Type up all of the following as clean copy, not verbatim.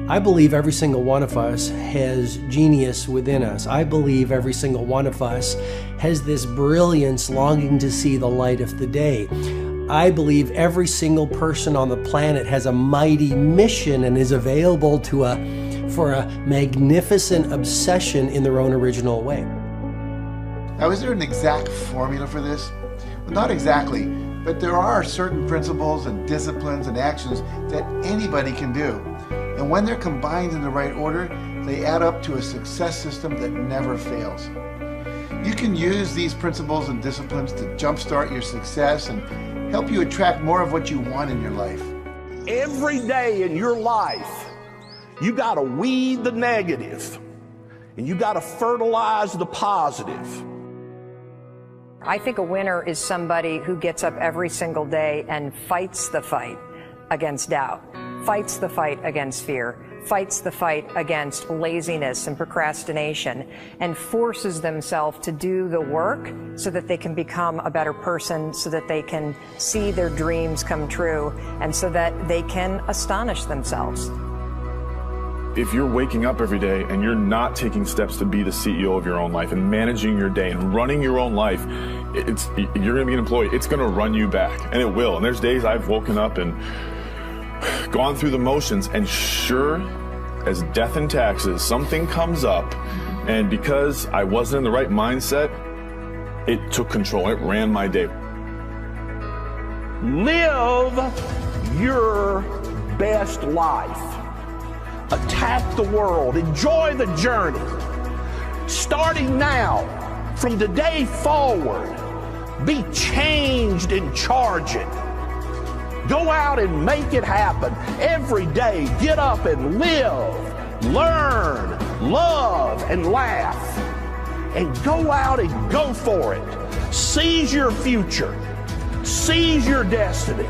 I believe every single one of us has genius within us. I believe every single one of us has this brilliance longing to see the light of the day. I believe every single person on the planet has a mighty mission and is available for a magnificent obsession in their own original way. Now, is there an exact formula for this? Well, not exactly, but there are certain principles and disciplines and actions that anybody can do. And when they're combined in the right order, they add up to a success system that never fails. You can use these principles and disciplines to jumpstart your success and help you attract more of what you want in your life. Every day in your life, you got to weed the negative and you got to fertilize the positive. I think a winner is somebody who gets up every single day and fights the fight against doubt, fights the fight against fear, fights the fight against laziness and procrastination, and forces themselves to do the work so that they can become a better person, so that they can see their dreams come true, and so that they can astonish themselves. If you're waking up every day and you're not taking steps to be the CEO of your own life and managing your day and running your own life, you're going to be an employee. It's going to run you back, and it will. And there's days I've woken up and gone through the motions, and sure as death and taxes, something comes up, and because I wasn't in the right mindset, it took control. It ran my day. Live your best life. Attack the world. Enjoy the journey. Starting now, from today forward, be changed and charge it. Go out and make it happen. Every day, get up and live, learn, love, and laugh. And go out and go for it. Seize your future. Seize your destiny.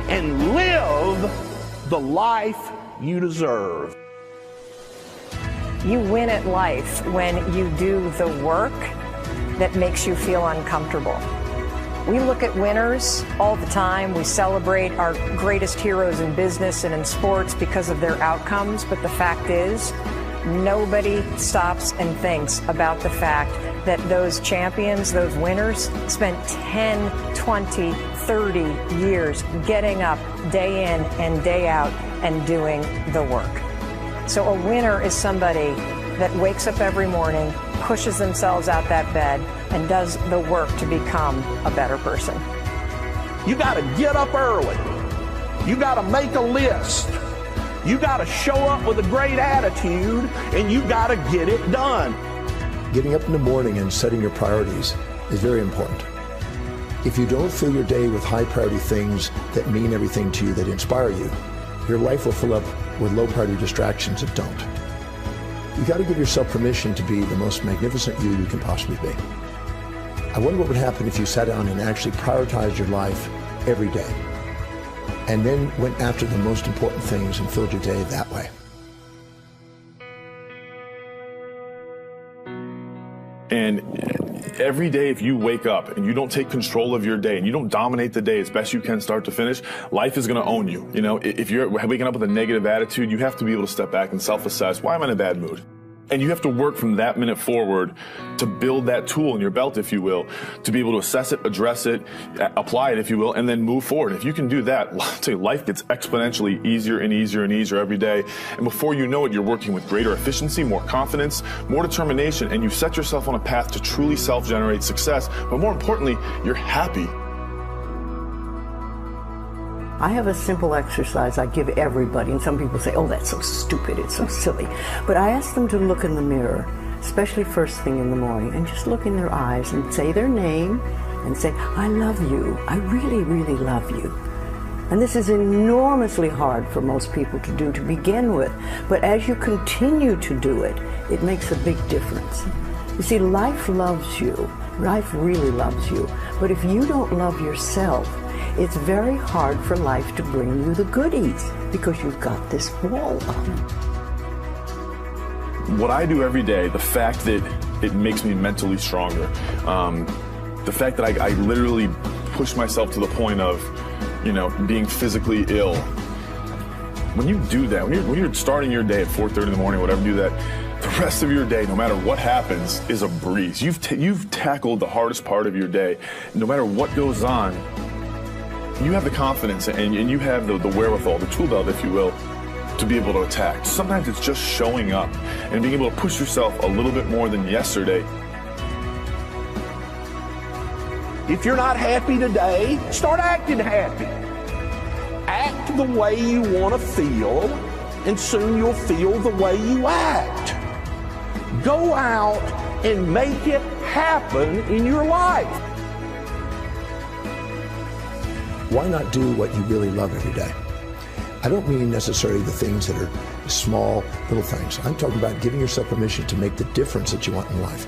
And live the life you deserve. You win at life when you do the work that makes you feel uncomfortable. We look at winners all the time. We celebrate our greatest heroes in business and in sports because of their outcomes. But the fact is, nobody stops and thinks about the fact that those champions, those winners, spent 10, 20, 30 years getting up day in and day out and doing the work. So a winner is somebody that wakes up every morning, pushes themselves out that bed, and does the work to become a better person. You got to get up early. You got to make a list. You got to show up with a great attitude, and you got to get it done. Getting up in the morning and setting your priorities is very important. If you don't fill your day with high priority things that mean everything to you, that inspire you, your life will fill up with low priority distractions that don't. You got to give yourself permission to be the most magnificent you can possibly be. I wonder what would happen if you sat down and actually prioritized your life every day, and then went after the most important things and filled your day that way. And every day, if you wake up and you don't take control of your day and you don't dominate the day as best you can start to finish, life is going to own you. You know, if you're waking up with a negative attitude, you have to be able to step back and self-assess. Why am I in a bad mood? And you have to work from that minute forward to build that tool in your belt, if you will, to be able to assess it, address it, apply it, if you will, and then move forward. If you can do that, I'll tell you, life gets exponentially easier and easier and easier every day. And before you know it, you're working with greater efficiency, more confidence, more determination, and you set yourself on a path to truly self-generate success. But more importantly, you're happy. I have a simple exercise I give everybody, and some people say, oh, that's so stupid, it's so silly. But I ask them to look in the mirror, especially first thing in the morning, and just look in their eyes and say their name and say, I love you, I really, really love you. And this is enormously hard for most people to do to begin with, but as you continue to do it, it makes a big difference. You see, life loves you, life really loves you, but if you don't love yourself, it's very hard for life to bring you the goodies because you've got this wall up. What I do every day, the fact that it makes me mentally stronger, the fact that I literally push myself to the point of, you know, being physically ill, When you do that, when you're starting your day at 4:30 in the morning, whatever, do that, the rest of your day, no matter what happens, is a breeze. You've tackled the hardest part of your day. No matter what goes on, you have the confidence and you have the wherewithal, the tool belt, if you will, to be able to attack. Sometimes it's just showing up and being able to push yourself a little bit more than yesterday. If you're not happy today, start acting happy. Act the way you want to feel, and soon you'll feel the way you act. Go out and make it happen in your life. Why not do what you really love every day? I don't mean necessarily the things that are small, little things. I'm talking about giving yourself permission to make the difference that you want in life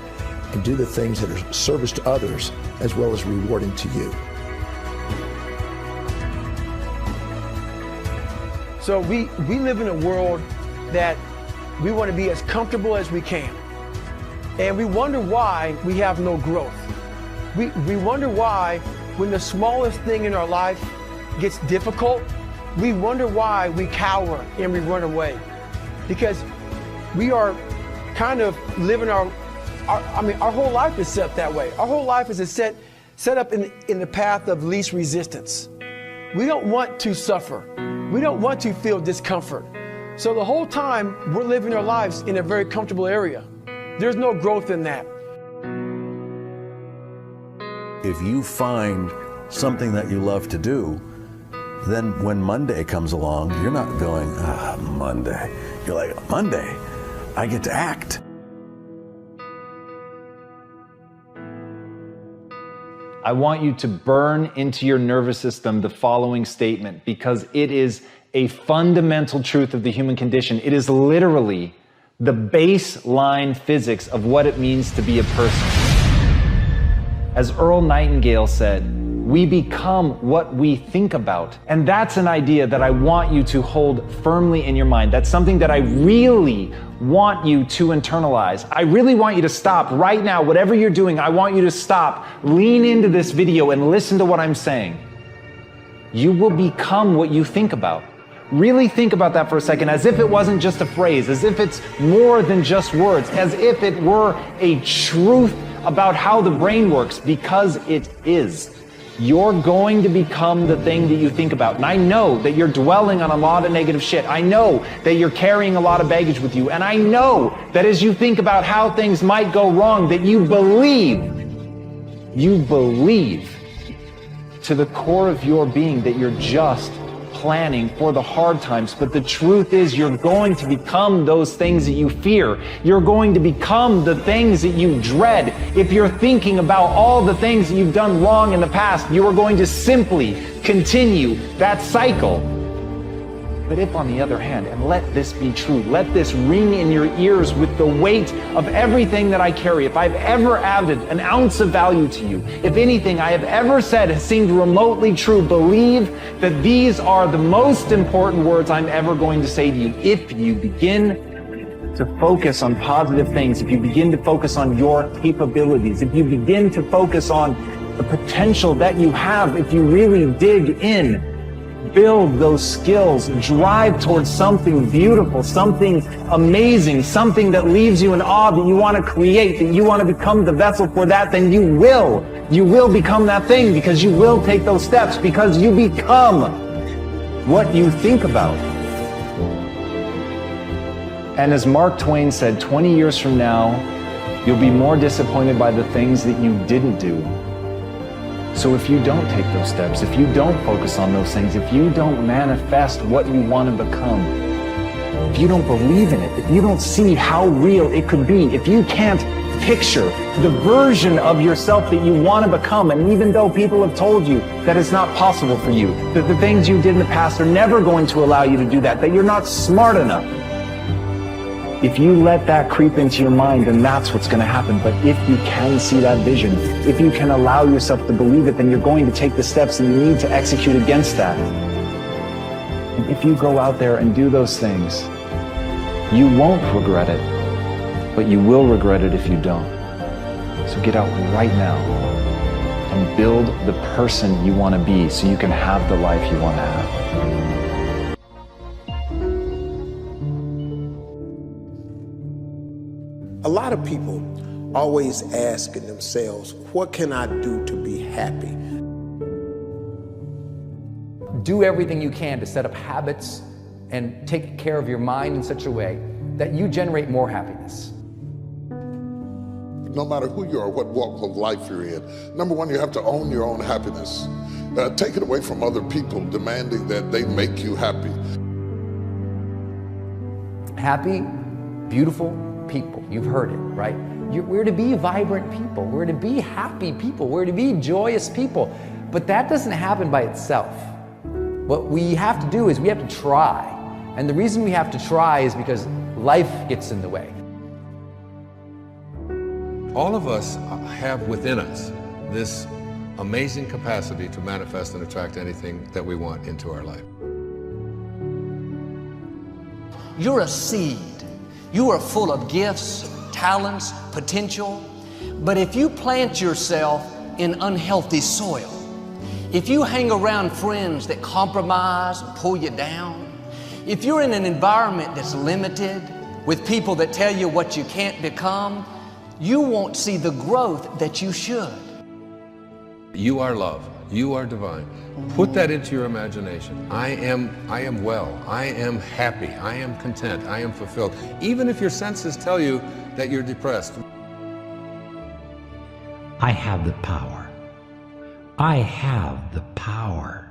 and do the things that are service to others as well as rewarding to you. So we live in a world that we want to be as comfortable as we can. And we wonder why we have no growth. We wonder why when the smallest thing in our life gets difficult, we wonder why we cower and we run away. Because we are kind of living our whole life is set that way. Our whole life is set up in the path of least resistance. We don't want to suffer. We don't want to feel discomfort. So the whole time we're living our lives in a very comfortable area. There's no growth in that. If you find something that you love to do, then when Monday comes along, you're not going, Monday. You're like, Monday, I get to act. I want you to burn into your nervous system the following statement, because it is a fundamental truth of the human condition. It is literally the baseline physics of what it means to be a person. As Earl Nightingale said, we become what we think about. And that's an idea that I want you to hold firmly in your mind. That's something that I really want you to internalize. I really want you to stop right now. Whatever you're doing, I want you to stop. Lean into this video and listen to what I'm saying. You will become what you think about. Really think about that for a second, as if it wasn't just a phrase, as if it's more than just words, as if it were a truth about how the brain works, because it is. You're going to become the thing that you think about. And I know that you're dwelling on a lot of negative shit. I know that you're carrying a lot of baggage with you. And I know that as you think about how things might go wrong, that you believe to the core of your being that you're just planning for the hard times. But the truth is, you're going to become those things that you fear. You're going to become the things that you dread. If you're thinking about all the things that you've done wrong in the past, you are going to simply continue that cycle. But if, on the other hand, and let this be true, let this ring in your ears with the weight of everything that I carry, if I've ever added an ounce of value to you, if anything I have ever said has seemed remotely true, believe that these are the most important words I'm ever going to say to you. If you begin to focus on positive things, if you begin to focus on your capabilities, if you begin to focus on the potential that you have, if you really dig in, build those skills, drive towards something beautiful, something amazing, something that leaves you in awe, that you want to create, that you want to become the vessel for that, then you will become that thing, because you will take those steps, because you become what you think about. And as Mark Twain said, 20 years from now, you'll be more disappointed by the things that you didn't do. So if you don't take those steps, if you don't focus on those things, if you don't manifest what you want to become, if you don't believe in it, if you don't see how real it could be, if you can't picture the version of yourself that you want to become, and even though people have told you that it's not possible for you, that the things you did in the past are never going to allow you to do that, that you're not smart enough, if you let that creep into your mind, then that's what's going to happen. But if you can see that vision, if you can allow yourself to believe it, then you're going to take the steps that you need to execute against that. And if you go out there and do those things, you won't regret it, but you will regret it if you don't. So get out right now and build the person you want to be so you can have the life you want to have. A lot of people always asking themselves, what can I do to be happy? Do everything you can to set up habits and take care of your mind in such a way that you generate more happiness. No matter who you are, what walk of life you're in, number one, you have to own your own happiness. Take it away from other people demanding that they make you happy. Happy, beautiful people. You've heard it, right? We're to be vibrant people. We're to be happy people. We're to be joyous people. But that doesn't happen by itself. What we have to do is we have to try. And the reason we have to try is because life gets in the way. All of us have within us this amazing capacity to manifest and attract anything that we want into our life. You're a seed. You are full of gifts, talents, potential. But if you plant yourself in unhealthy soil, if you hang around friends that compromise and pull you down, if you're in an environment that's limited with people that tell you what you can't become, you won't see the growth that you should. You are love. You are divine. Put that into your imagination. I am well. I am happy. I am content. I am fulfilled. Even if your senses tell you that you're depressed. I have the power. I have the power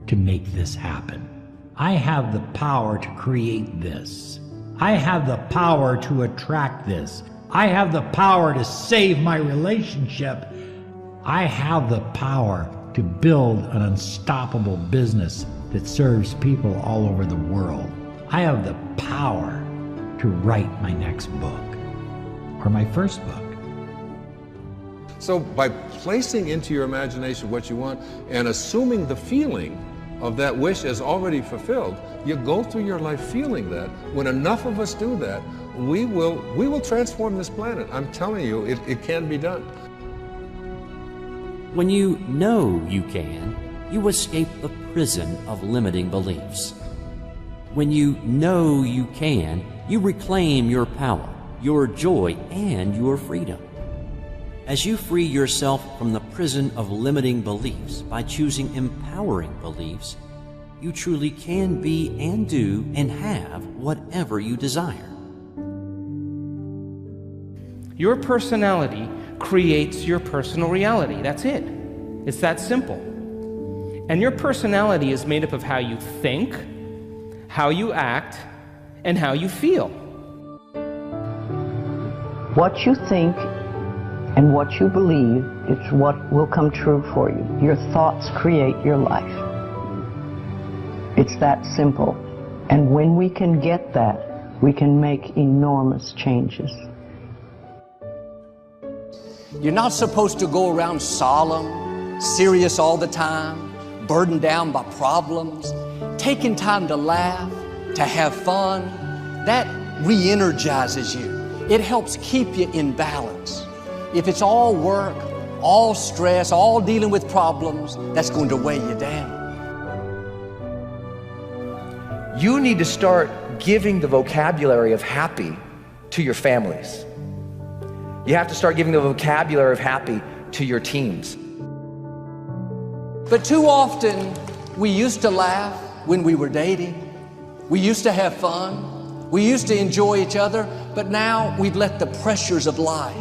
to make this happen. I have the power to create this. I have the power to attract this. I have the power to save my relationship. I have the power to build an unstoppable business that serves people all over the world. I have the power to write my next book or my first book. So by placing into your imagination what you want and assuming the feeling of that wish as already fulfilled, you go through your life feeling that. When enough of us do that, we will transform this planet. I'm telling you, it can be done. When you know you can, you escape the prison of limiting beliefs. When you know you can, you reclaim your power, your joy, and your freedom. As you free yourself from the prison of limiting beliefs by choosing empowering beliefs, you truly can be and do and have whatever you desire. Your personality creates your personal reality. That's it. It's that simple. And your personality is made up of how you think, how you act, and how you feel. What you think and what you believe is what will come true for you. Your thoughts create your life. It's that simple. And when we can get that, we can make enormous changes. You're not supposed to go around solemn, serious all the time, burdened down by problems. Taking time to laugh, to have fun, that re-energizes you. It helps keep you in balance. If it's all work, all stress, all dealing with problems, that's going to weigh you down. You need to start giving the vocabulary of happy to your families. You have to start giving the vocabulary of happy to your teams. But too often, we used to laugh when we were dating. We used to have fun. We used to enjoy each other. But now we've let the pressures of life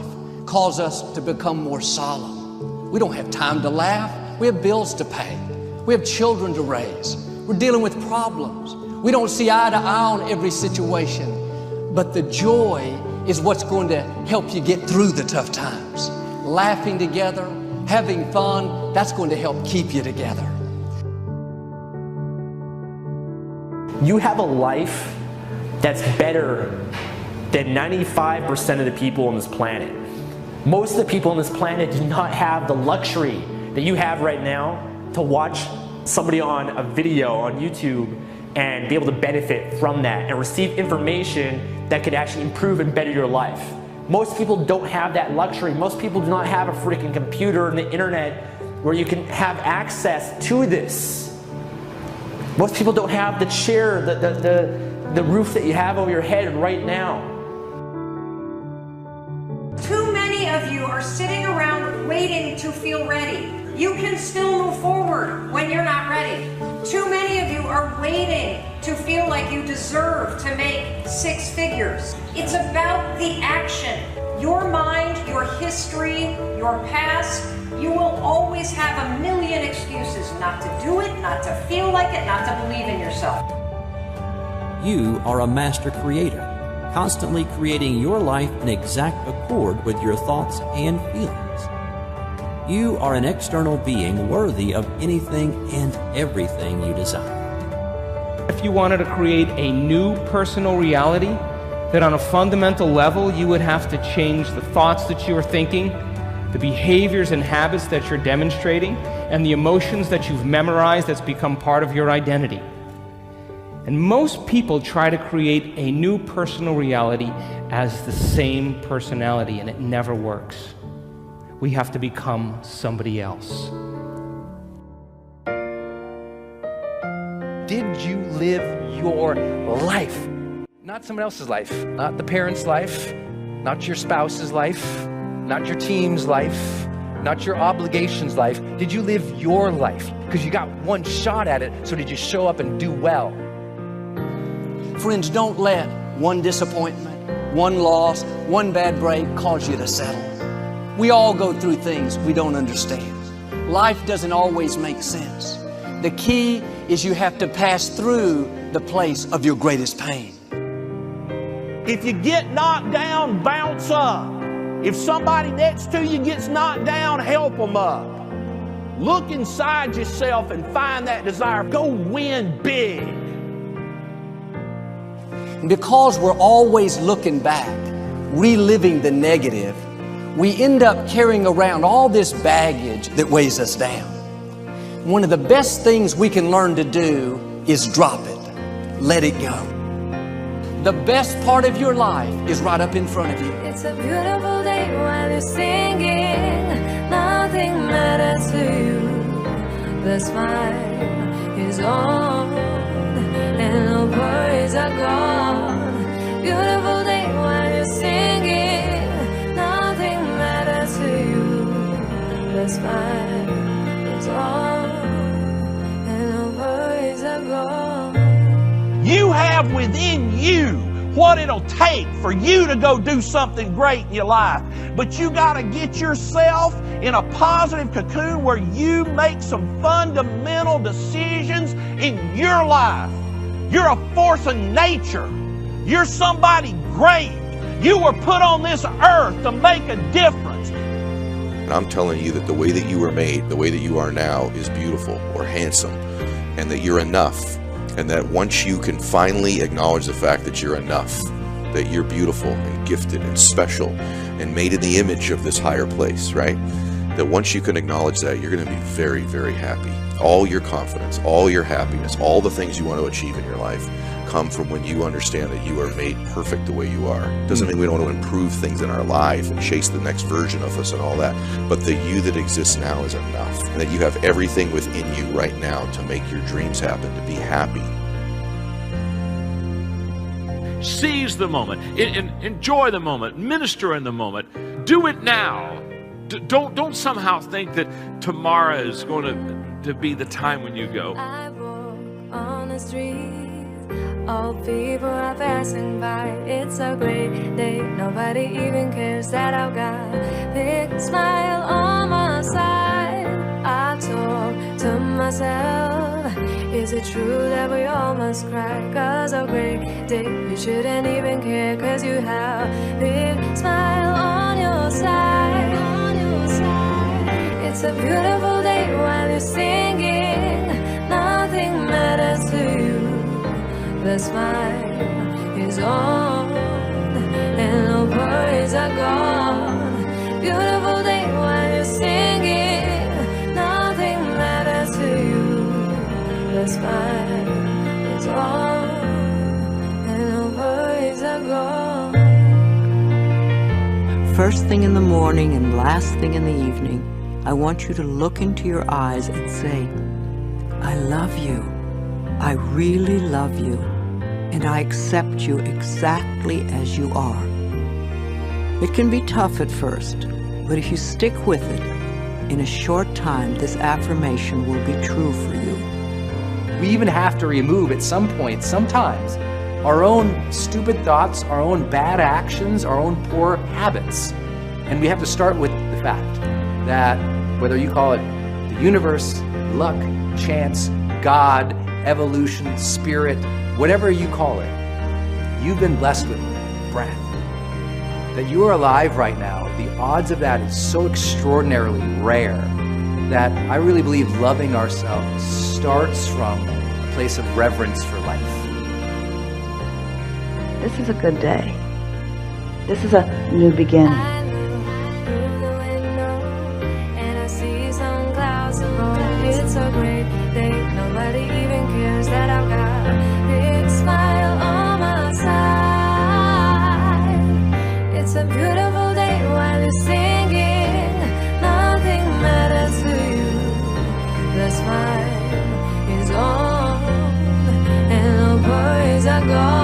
cause us to become more solemn. We don't have time to laugh. We have bills to pay. We have children to raise. We're dealing with problems. We don't see eye to eye on every situation. But the joy is what's going to help you get through the tough times. Laughing together, having fun, that's going to help keep you together. You have a life that's better than 95% of the people on this planet. Most of the people on this planet do not have the luxury that you have right now to watch somebody on a video on YouTube and be able to benefit from that and receive information that could actually improve and better your life. Most people don't have that luxury. Most people do not have a freaking computer and the internet where you can have access to this. Most people don't have the chair, the roof that you have over your head right now. waiting to feel ready. You can still move forward when you're not ready. Too many of you are waiting to feel like you deserve to make 6 figures. It's about the action. Your mind, your history, your past, you will always have a million excuses not to do it, not to feel like it, not to believe in yourself. You are a master creator, constantly creating your life in exact accord with your thoughts and feelings. You are an external being worthy of anything and everything you desire. If you wanted to create a new personal reality, that on a fundamental level you would have to change the thoughts that you are thinking, the behaviors and habits that you're demonstrating, and the emotions that you've memorized that's become part of your identity. And most people try to create a new personal reality as the same personality, and it never works. We have to become somebody else. Did you live your life? Not someone else's life, not the parent's life, not your spouse's life, not your team's life, not your obligation's life. Did you live your life? Because you got one shot at it, so did you show up and do well? Friends, don't let one disappointment, one loss, one bad break cause you to settle. We all go through things we don't understand. Life doesn't always make sense. The key is you have to pass through the place of your greatest pain. If you get knocked down, bounce up. If somebody next to you gets knocked down, help them up. Look inside yourself and find that desire. Go win big. Because we're always looking back, reliving the negative, we end up carrying around all this baggage that weighs us down. One of the best things we can learn to do is drop it. Let it go. The best part of your life is right up in front of you. It's a beautiful day while you're singing. Nothing matters to you. The smile is on and no worries are gone. Beautiful day while you're singing. Nothing matters to you. The smile is on and no worries are gone. You have within you what it'll take for you to go do something great in your life. But you got to get yourself in a positive cocoon where you make some fundamental decisions in your life. You're a force of nature. You're somebody great. You were put on this earth to make a difference. And I'm telling you that the way that you were made, the way that you are now, is beautiful or handsome, and that you're enough. And that once you can finally acknowledge the fact that you're enough, that you're beautiful and gifted and special and made in the image of this higher place, right? That once you can acknowledge that, you're going to be very, very happy. All your confidence, all your happiness, all the things you want to achieve in your life come from when you understand that you are made perfect the way you are. Doesn't mean we don't want to improve things in our life and chase the next version of us and all that, but the you that exists now is enough, and that you have everything within you right now to make your dreams happen, to be happy. Seize the moment, enjoy the moment, minister in the moment, do it now. Don't somehow think that tomorrow is going to be the time when you go. I walk on the street. All people are passing by. It's a great day. Nobody even cares that I've got a big smile on my side. I talk to myself. Is it true that we all must cry? 'Cause a great day, you shouldn't even care. 'Cause you have a big smile on your side. It's a beautiful day while you're singing. Nothing matters to you. The smile is on and no worries are gone. Beautiful day while you're singing. Nothing matters to you. The smile is on and no worries are gone. First thing in the morning and last thing in the evening, I want you to look into your eyes and say, I love you. I really love you, and I accept you exactly as you are. It can be tough at first, but if you stick with it, in a short time, this affirmation will be true for you. We even have to remove at some point, sometimes, our own stupid thoughts, our own bad actions, our own poor habits. And we have to start with the fact that whether you call it the universe, luck, chance, God, evolution, spirit, whatever you call it, you've been blessed with breath. That you are alive right now, the odds of that is so extraordinarily rare that I really believe loving ourselves starts from a place of reverence for life. This is a good day. This is a new beginning. It's a great day. Nobody even cares that I've got a big smile on my side. It's a beautiful day while you're singing. Nothing matters to you. The smile is on and the worries are gone.